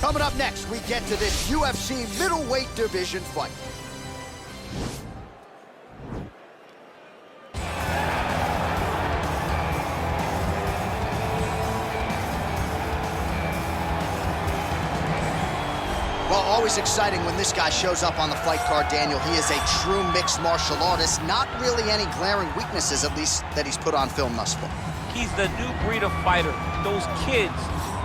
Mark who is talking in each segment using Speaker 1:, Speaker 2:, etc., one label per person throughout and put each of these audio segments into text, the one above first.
Speaker 1: Coming up next, we get to this UFC middleweight division fight. Well, always exciting when this guy shows up on the fight card, Daniel. He is a true mixed martial artist. Not really any glaring weaknesses, at least, that he's put on film thus far.
Speaker 2: He's the new breed of fighter. Those kids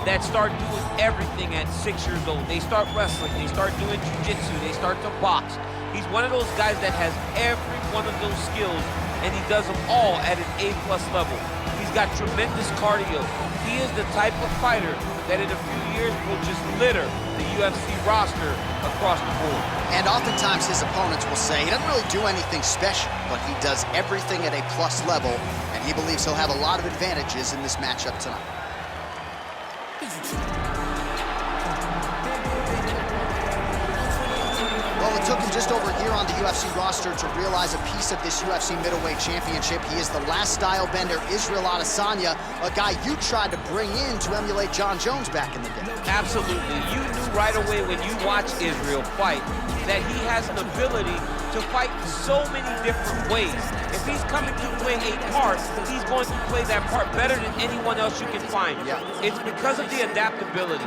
Speaker 2: that start doing everything at 6 years old. They start wrestling, they start doing jiu-jitsu, they start to box. He's one of those guys that has every one of those skills, and he does them all at an A+ level. He's got tremendous cardio. He is the type of fighter that in a few years will just litter the UFC roster across the board.
Speaker 1: And oftentimes his opponents will say he doesn't really do anything special, but he does everything at a plus level, and he believes he'll have a lot of advantages in this matchup tonight. Well, it took him just over a year on the UFC roster to realize a piece of this UFC middleweight championship. He is the last style bender, Israel Adesanya, a guy you tried to bring in to emulate John Jones back in the day.
Speaker 2: Absolutely. You knew right away when you watched Israel fight that he has an ability to fight so many different ways. If he's coming to play a part, he's going to play that part better than anyone else you can find. Yeah. It's because of the adaptability.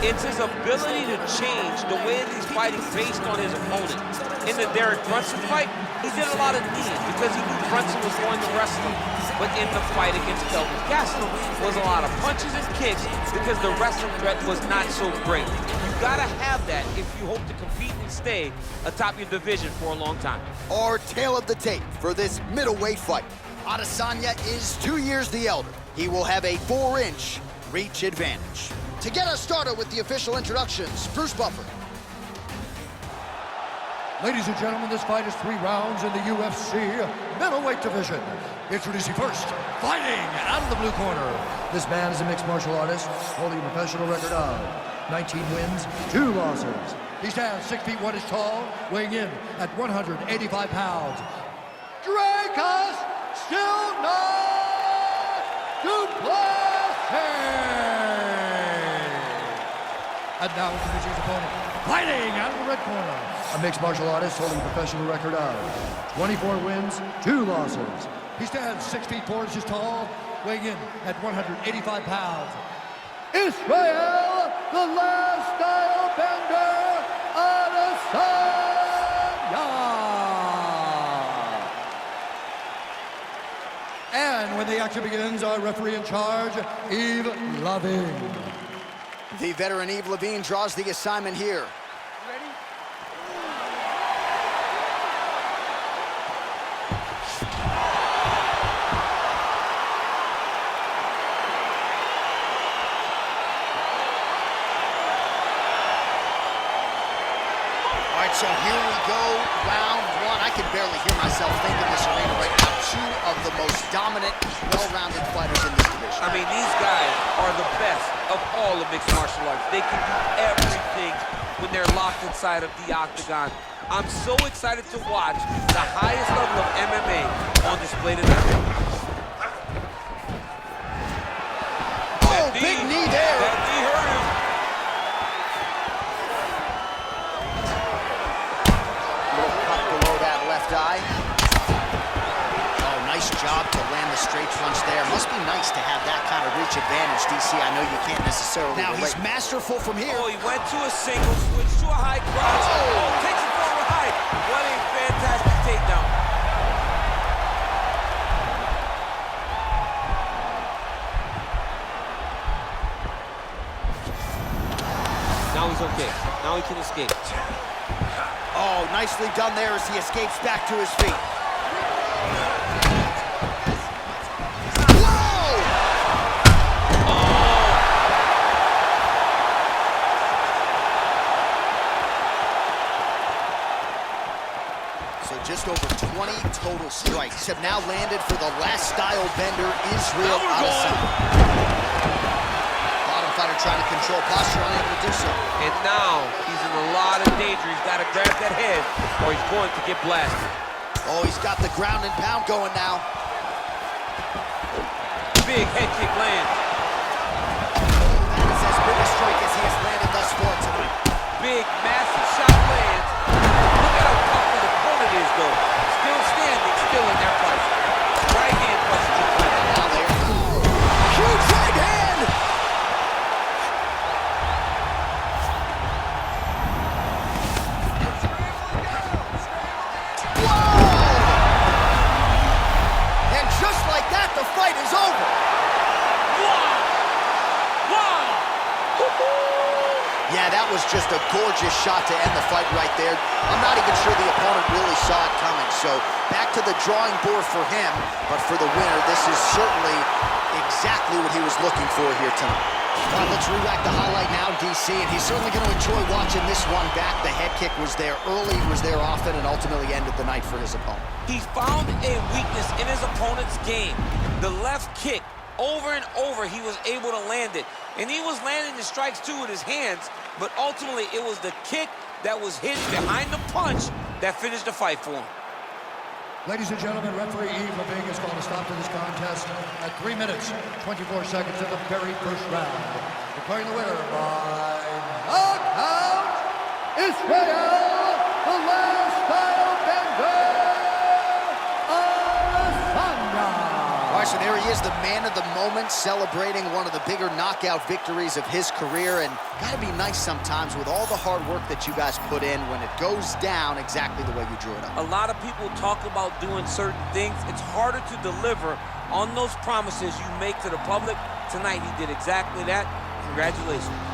Speaker 2: It's his ability to change the way that he's fighting based on his opponent. In the Derek Brunson fight, he did a lot of knees because he knew Brunson was going to wrestle him. But in the fight against Kelvin Gastelum was a lot of punches and kicks because the wrestling threat was not so great. You gotta have that if you hope to compete and stay atop your division for a long time.
Speaker 1: Our tale of the tape for this middleweight fight. Adesanya is 2 years the elder. He will have a 4-inch reach advantage. To get us started with the official introductions, Bruce Buffer.
Speaker 3: Ladies and gentlemen, this fight is 3 rounds in the UFC middleweight division. Introducing first, fighting out of the blue corner. This man is a mixed martial artist, holding a professional record of 19 wins, 2 losses. He stands 6 feet 1 inch tall, weighing in at 185 pounds. Dricus Du Plessis! And now introducing his opponent, fighting out of the red corner. A mixed martial artist holding a professional record of 24 wins, 2 losses. He stands 6 feet 4 inches tall, weighing in at 185 pounds. Israel, the last style bender, Adesanya! And when the action begins, our referee in charge, Yves Lavigne.
Speaker 1: The veteran Yves Lavigne draws the assignment here. So here we go, round 1. I can barely hear myself think in this arena right now. 2 of the most dominant, well-rounded fighters in this division.
Speaker 2: I mean, these guys are the best of all of mixed martial arts. They can do everything when they're locked inside of the octagon. I'm so excited to watch the highest level of MMA on display tonight.
Speaker 1: Oh, big knee there.
Speaker 2: That knee hurt him.
Speaker 1: Eye. Oh, nice job to land the straight punch there. Must be nice to have that kind of reach advantage, DC. I know you can't necessarily. Now he's masterful from here.
Speaker 2: Oh, he went to a single, switched to a high cross. Oh, takes it forward high. What a fantastic takedown. Now he's okay. Now he can escape.
Speaker 1: Oh, nicely done there as he escapes back to his feet. Whoa!
Speaker 2: Oh.
Speaker 1: So just over 20 total strikes have now landed for the last style bender, Israel Adesanya. Fighter trying to control posture, unable to do so.
Speaker 2: And now he's in a lot of danger. He's got to grab that head or he's going to get blasted.
Speaker 1: Oh, he's got the ground and pound going now.
Speaker 2: Big head kick lands.
Speaker 1: That is as big a strike as he has landed thus far. Yeah, that was just a gorgeous shot to end the fight right there. I'm not even sure the opponent really saw it coming. So back to the drawing board for him, but for the winner, this is certainly exactly what he was looking for here tonight. Well, let's re-rack the highlight now, DC, and he's certainly going to enjoy watching this one back. The head kick was there early, was there often, and ultimately ended the night for his opponent.
Speaker 2: He found a weakness in his opponent's game. The left kick, over and over, he was able to land it. And he was landing the strikes, too, with his hands, but ultimately it was the kick that was hidden behind the punch that finished the fight for him.
Speaker 3: Ladies and gentlemen, referee Eve Levine has called a stop to this contest at 3 minutes, 24 seconds of the very first round. Declaring the winner by knockout, Israel, the last style bender, Adesanya.
Speaker 1: All right, so there he is, the man of the moment, celebrating one of the bigger knockout victories of his career. And gotta be nice sometimes with all the hard work that you guys put in when it goes down exactly the way you drew it up.
Speaker 2: A lot of people talk about doing certain things. It's harder to deliver on those promises you make to the public. Tonight, he did exactly that. Congratulations.